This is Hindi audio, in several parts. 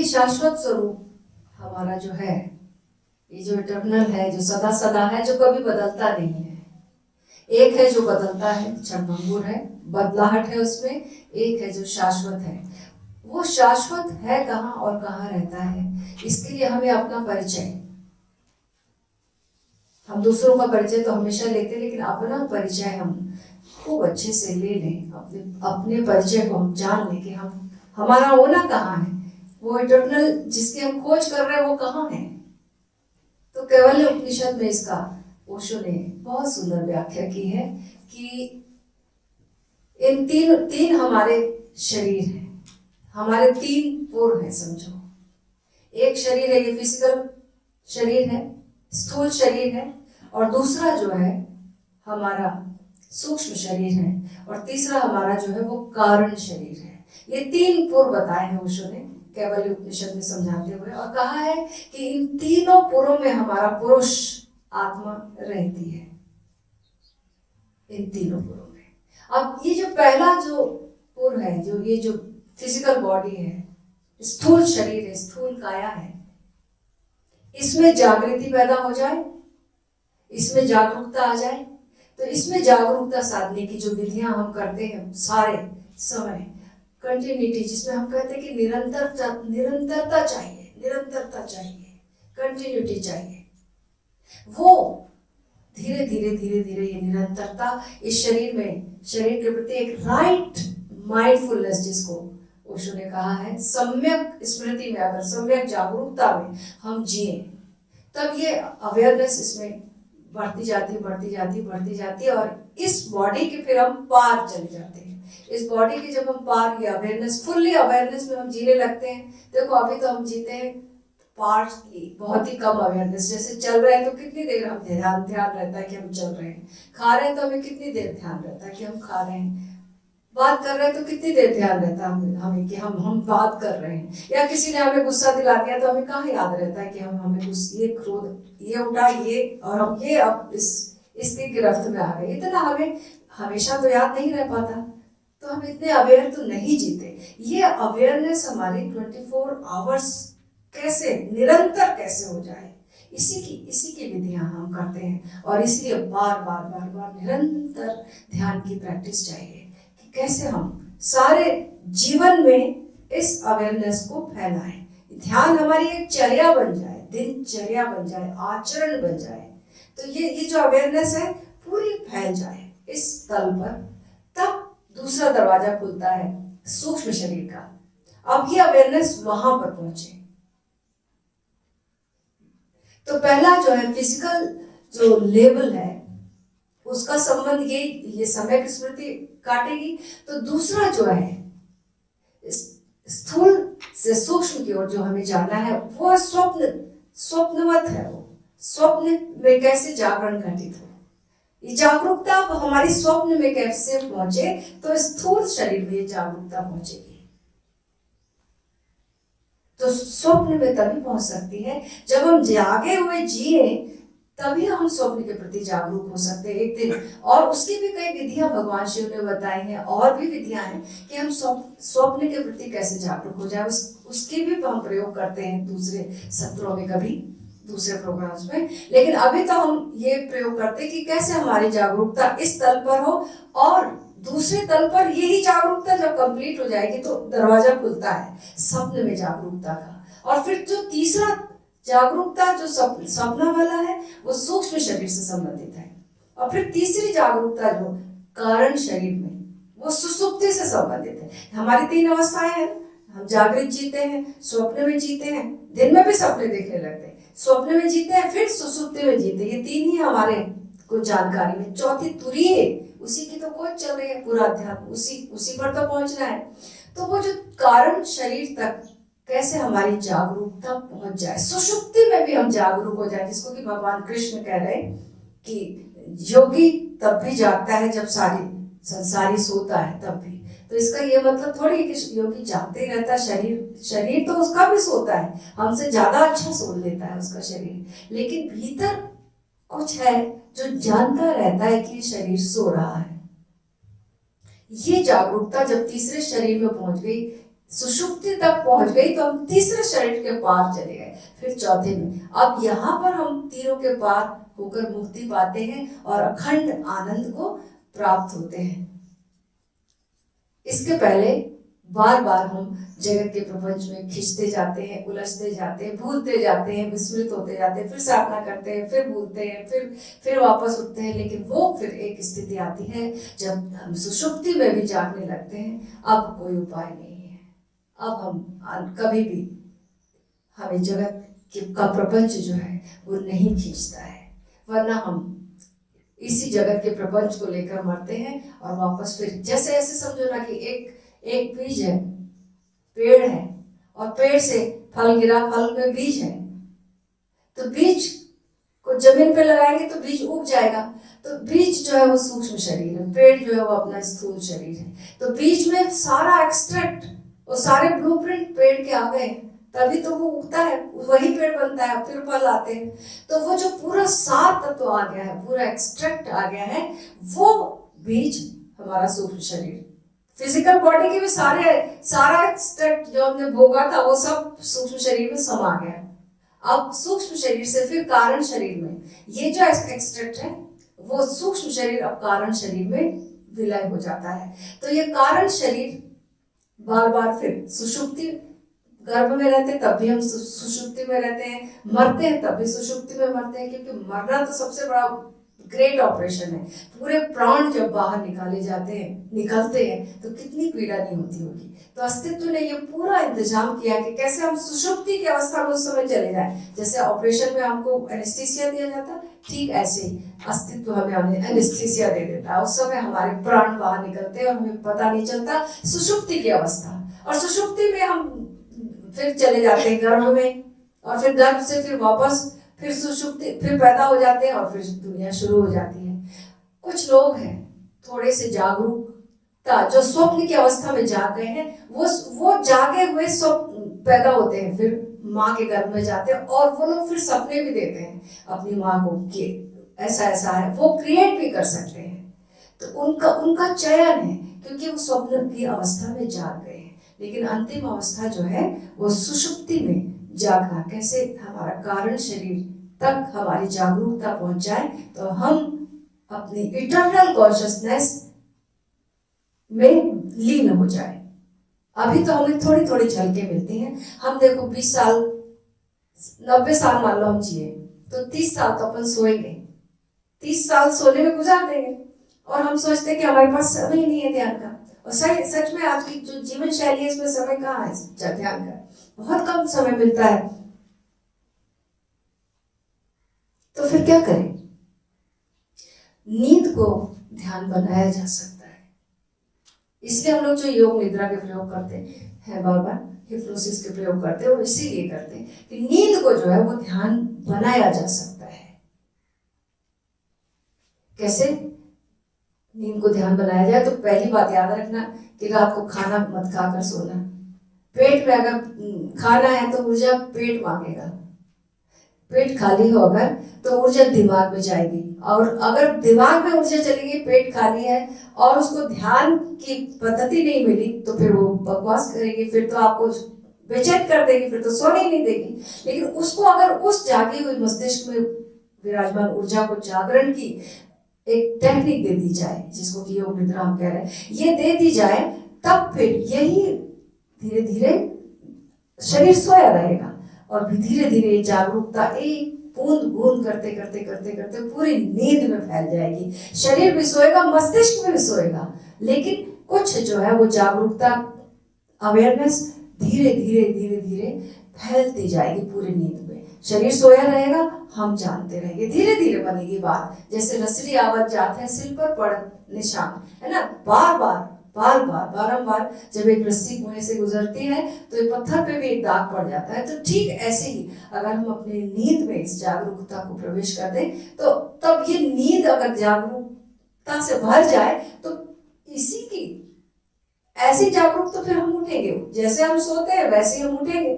शाश्वत स्वरूप हमारा जो है, ये जो इटर्नल है, जो सदा सदा है, जो कभी बदलता नहीं है। एक है जो बदलता है, क्षणभंगुर है, बदलाहट है उसमें। एक है जो शाश्वत है। वो शाश्वत है कहाँ और कहाँ रहता है, इसके लिए हमें अपना परिचय, हम दूसरों का परिचय तो हमेशा लेते हैं, लेकिन अपना परिचय हम खूब अच्छे से ले लें। अपने परिचय को हम जान लें कि हम, हमारा होना कहाँ है, वो इटर्नल जिसकी हम खोज कर रहे हैं वो कहाँ है। तो कैवल्य उपनिषद में इसका ओशो ने बहुत सुंदर व्याख्या की है कि इन तीन हमारे शरीर हैं, हमारे तीन पूर्व हैं समझो। एक शरीर है, ये फिजिकल शरीर है, स्थूल शरीर है, और दूसरा जो है हमारा सूक्ष्म शरीर है, और तीसरा हमारा जो है वो कारण शरीर है। ये तीन पूर्व बताए हैं ओशो ने कैवल्य उपनिषद में समझाते हुए, और कहा है कि इन तीनों पूर्वों में हमारा पुरुष आत्मा रहती है, इन तीनों पूर्वों में। अब ये जो पहला जो पूर्व है, जो ये जो फिजिकल बॉडी है, स्थूल शरीर है, स्थूल काया है, इसमें जागृति पैदा हो जाए, इसमें जागरूकता आ जाए, तो इसमें जागरूकता साधने की जो विधियां हम करते हैं सारे समय, कंटिन्यूटी, जिसमें हम कहते हैं कि निरंतरता चाहिए, निरंतरता चाहिए, कंटिन्यूटी चाहिए, वो धीरे धीरे धीरे धीरे ये निरंतरता इस शरीर में, शरीर के प्रति एक राइट माइंडफुलनेस, जिसको ओशो ने कहा है सम्यक स्मृति में, अगर सम्यक जागरूकता में हम जिए, तब ये अवेयरनेस इसमें बढ़ती जाती है, और इस बॉडी के फिर हम पार चले जाते हैं। इस बॉडी के जब हम पार, ये अवेयरनेस, फुल्ली अवेयरनेस में हम जीने लगते हैं। देखो अभी तो हम जीते हैं पार्टली, बहुत ही कम अवेयरनेस। जैसे चल रहे हैं तो कितनी देर हम ध्यान रहता है कि हम चल रहे हैं, खा रहे हैं तो हमें कितनी देर ध्यान रहता है कि हम खा रहे हैं, बात कर रहे हैं तो कितनी देर ध्यान रहता है हमें कि हम बात कर रहे हैं, या किसी ने हमें गुस्सा दिला दिया तो हमें कहाँ याद रहता है कि हमें ये क्रोध, ये उठा, ये, और हम ये अब इसकी गिरफ्त में आ गए। इतना हमें हमेशा तो याद नहीं रह पाता, तो हम इतने अवेयर तो नहीं जीते। ये अवेयरनेस हमारी 24 आवर्स कैसे, निरंतर कैसे हो जाए, इसी की विधियां हम करते हैं, और इसलिए बार बार निरंतर ध्यान की प्रैक्टिस चाहिए कि कैसे हम सारे जीवन में इस अवेयरनेस को फैलाएं। ध्यान हमारी एक चर्या बन जाए, दिनचर्या बन जाए, आचरण बन जाए, तो ये जो अवेयरनेस है पूरी फैल जाए इस तल पर, तब दूसरा दरवाजा खुलता है सूक्ष्म शरीर का। अब ये अवेयरनेस वहां पर पहुंचे, तो पहला जो है फिजिकल जो लेवल है, उसका संबंध ये समय की स्मृति काटेगी। तो दूसरा जो है स्थूल से सूक्ष्म की ओर जो हमें जाना है, वो स्वप्नवत है। वो स्वप्न में कैसे जागरण घटित हो, ये जागरूकता हमारी स्वप्न में कैसे पहुंचे, तो स्थूल शरीर में ये जागरूकता पहुंचेगी। तो स्वप्न में तभी पहुंच सकती है जब हम जागे हुए जिए, तभी हम स्वप्न के प्रति जागरूक हो सकते हैं एक दिन। और उसकी भी कई विधियां भगवान शिव ने बताई हैं, और भी विधियां हैं कि हम स्वप्न के प्रति कैसे जागरूक हो जाए। उसकी भी हम प्रयोग करते हैं दूसरे सत्रों में, कभी दूसरे प्रोग्राम्स में। लेकिन अभी तो हम ये प्रयोग करते हैं कि कैसे हमारी जागरूकता इस तल पर हो, और दूसरे तल पर यही जागरूकता जब कंप्लीट हो जाएगी तो दरवाजा खुलता है स्वप्न में जागरूकता का। और फिर जो तीसरा जागरूकता जो सपना वाला है, वो सूक्ष्म शरीर से संबंधित है। और फिर तीसरी जागरूकता जो कारण शरीर में, वो सुसुप्ति से संबंधित है। हमारी तीन अवस्थाएं हैं, हम जागृत जीते हैं, स्वप्न में जीते हैं, दिन में भी सपने देखने लगते हैं, स्वप्न में जीते हैं, फिर सुसुप्ति में जीते हैं। ये तीन ही हमारे को जानकारी में। चौथी तुरीय, उसी की तो खोज चल रही है, पूरा अध्यात्म उसी पर तो पहुंचना है। तो वो जो कारण शरीर तक कैसे हमारी जागरूकता पहुंच जाए, सुषुप्ति में भी हम जागरूक हो जाए, जिसको कि भगवान कृष्ण कह रहे हैं कि योगी तब भी जागता है जब सारी संसारी सोता है, तब भी। तो इसका ये मतलब थोड़ी कि योगी जागते ही रहता है, शरीर तो उसका भी सोता है, हमसे ज्यादा अच्छा सो लेता है उसका शरीर, लेकिन भीतर कुछ है जो जानता रहता है कि शरीर सो रहा है। ये जागरूकता जब तीसरे शरीर में पहुंच गई, सुषुप्ति तक पहुंच गई तो हम तीसरे शरीर के पार चले गए, फिर चौथे में। अब यहाँ पर हम तीनों के पार होकर मुक्ति पाते हैं और अखंड आनंद को प्राप्त होते हैं। इसके पहले बार बार हम जगत के प्रपंच में खिंचते जाते हैं, उलझते जाते हैं, भूलते जाते हैं, विस्मृत होते जाते हैं, फिर साधना करते हैं, फिर भूलते हैं, फिर वापस उठते हैं। लेकिन वो फिर एक स्थिति आती है जब हम सुषुप्ति में भी जागने लगते हैं, अब कोई उपाय नहीं है। अब हम कभी भी हमें जगत का प्रपंच जो है वो नहीं खींचता है, वरना हम इसी जगत के प्रपंच को लेकर मरते हैं और वापस फिर जैसे ऐसे समझो ना कि एक बीज है, पेड़ है, और पेड़ से फल गिरा, फल में बीज है, तो बीज को जमीन पे लगाएंगे तो बीज उग जाएगा। तो बीज जो है वो सूक्ष्म शरीर है, पेड़ जो है वो अपना स्थूल शरीर है। तो बीज में सारा एक्सट्रैक्ट और सारे ब्लूप्रिंट पेड़ के आ गए, तभी तो वो उगता है, वही पेड़ बनता है, फिर फल आते हैं। तो वो जो पूरा सार तत्व आ गया है, पूरा एक्सट्रैक्ट आ गया है, वो बीज हमारा सूक्ष्म शरीर। फिजिकल बॉडी के भी सारा एक्सट्रैक्ट जो हमने भोगा था वो सब सूक्ष्म शरीर में समा गया। अब सूक्ष्म शरीर से फिर कारण शरीर में ये जो एक्सट्रैक्ट है वो सूक्ष्म शरीर अब कारण शरीर में विलय हो जाता है। तो ये कारण शरीर बार बार फिर सुषुप्ति, गर्भ में रहते हैं तब भी हम सुषुप्ति में रहते हैं, मरते हैं तब भी सुषुप्ति में मरते हैं, क्योंकि मरना तो सबसे बड़ा ग्रेट ऑपरेशन है। पूरे प्राण जब बाहर निकलते हैं तो कितनी पीड़ा नहीं होती होगी। तो अस्तित्व ने ये पूरा इंतजाम किया कि कैसे हम सुषुप्ति की अवस्था में उस समय चले जाए। जैसे ऑपरेशन में हमको एनेस्थीसिया दिया जाता है, ठीक ऐसे ही अस्तित्व हमें एनेस्थीसिया दे देता है। उस समय हमारे प्राण बाहर निकलते हैं और हमें पता नहीं चलता, सुषुप्ति की अवस्था। और सुषुप्ति में हम फिर चले जाते हैं गर्भ में, और फिर गर्भ से फिर वापस फिर सुषुप्ति, फिर पैदा हो जाते हैं और फिर दुनिया शुरू हो जाती है। कुछ लोग हैं थोड़े से जागरूकता, जो स्वप्न की अवस्था में जाग गए हैं, वो जागे हुए स्वप्न पैदा होते हैं, फिर माँ के गर्भ में जाते हैं, और वो लोग फिर सपने भी देते हैं अपनी माँ को कि ऐसा ऐसा है, वो क्रिएट भी कर सकते हैं। तो उनका चयन है, क्योंकि वो स्वप्न की अवस्था में जाग गए हैं। लेकिन अंतिम अवस्था जो है वो सुषुप्ति में जागना, कैसे हमारा कारण शरीर तक हमारी जागरूकता पहुंच जाए तो हम अपनी इटर्नल कॉन्शियसनेस में लीन हो जाए। अभी तो हमें थोड़ी थोड़ी झलकें मिलती हैं। हम देखो 20 साल 90 साल मान लो हम जिए, तो 30 साल तो अपन सोएंगे, 30 साल सोने में गुजार देंगे, और हम सोचते हैं कि हमारे पास समय ही नहीं है ध्यान का। और सच में आज की जो जीवन शैली है इसमें समय कहाँ है ध्यान का, बहुत कम समय मिलता है। तो फिर क्या करें? नींद को ध्यान बनाया जा सकता है। इसलिए हम लोग जो योग निद्रा के प्रयोग करते हैं, बार बार हिप्नोसिस के प्रयोग करते हैं, वो इसीलिए करते हैं कि नींद को जो है वो ध्यान बनाया जा सकता है। कैसे नींद को ध्यान बनाया जाए? तो पहली बात याद रखना कि रात को खाना मत खाकर सोना। पेट में अगर खाना है तो ऊर्जा पेट मांगेगा, पेट खाली हो अगर तो ऊर्जा दिमाग में जाएगी, और अगर दिमाग में ऊर्जा चलेगी, पेट खाली है और उसको ध्यान की पद्धति नहीं मिली, तो फिर वो बकवास करेगी, फिर तो आपको बेचैन कर देगी, फिर तो सोने ही नहीं देगी। लेकिन उसको अगर उस जागी हुई मस्तिष्क में विराजमान ऊर्जा को जागरण की एक टेक्निक दे दी जाए, जिसको कि योग निद्रा हम कह रहे हैं, ये दे दी जाए, तब फिर यही धीरे धीरे शरीर सोया रहेगा, और धीरे धीरे जागरूकता एक बूंद बूंद करते करते करते करते पूरी नींद में फैल जाएगी। शरीर भी सोएगा, मस्तिष्क में भी सोएगा, लेकिन कुछ जो है वो जागरूकता, अवेयरनेस धीरे धीरे धीरे धीरे फैलती जाएगी पूरी नींद में। शरीर सोया रहेगा, हम जानते रहेंगे, धीरे धीरे बनेगी बात। जैसे रसली आवाज जाते हैं सिल पर पड़ निशान, है ना, बार बार बारंबार जब एक रस्सी कुएं से गुजरती है तो ये पत्थर पे भी एक दाग पड़ जाता है। तो ठीक ऐसे ही अगर हम अपनी नींद में इस जागरूकता को प्रवेश कर दें, तो तब ये नींद अगर जागरूकता से भर जाए तो इसी की ऐसी जागरूक तो फिर हम उठेंगे, जैसे हम सोते हैं वैसे हम उठेंगे,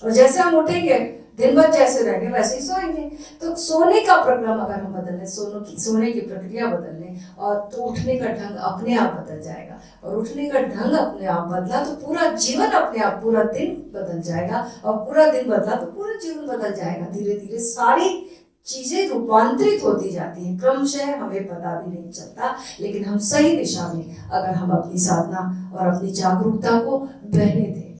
और जैसे हम उठेंगे दिन भर जैसे रहेंगे वैसे ही सोएंगे। तो सोने का प्रक्रम अगर हम बदल लें, सोने की प्रक्रिया बदल लें, और तो उठने का ढंग अपने आप बदल जाएगा। और उठने का ढंग अपने आप बदला तो पूरा जीवन अपने आप, पूरा दिन बदल जाएगा। और पूरा दिन बदला तो पूरा जीवन बदल जाएगा। धीरे धीरे सारी चीजें रूपांतरित होती जाती हैं, क्रमशः हमें पता भी नहीं चलता। लेकिन हम सही दिशा में अगर हम अपनी साधना और अपनी जागरूकता को बहने दें,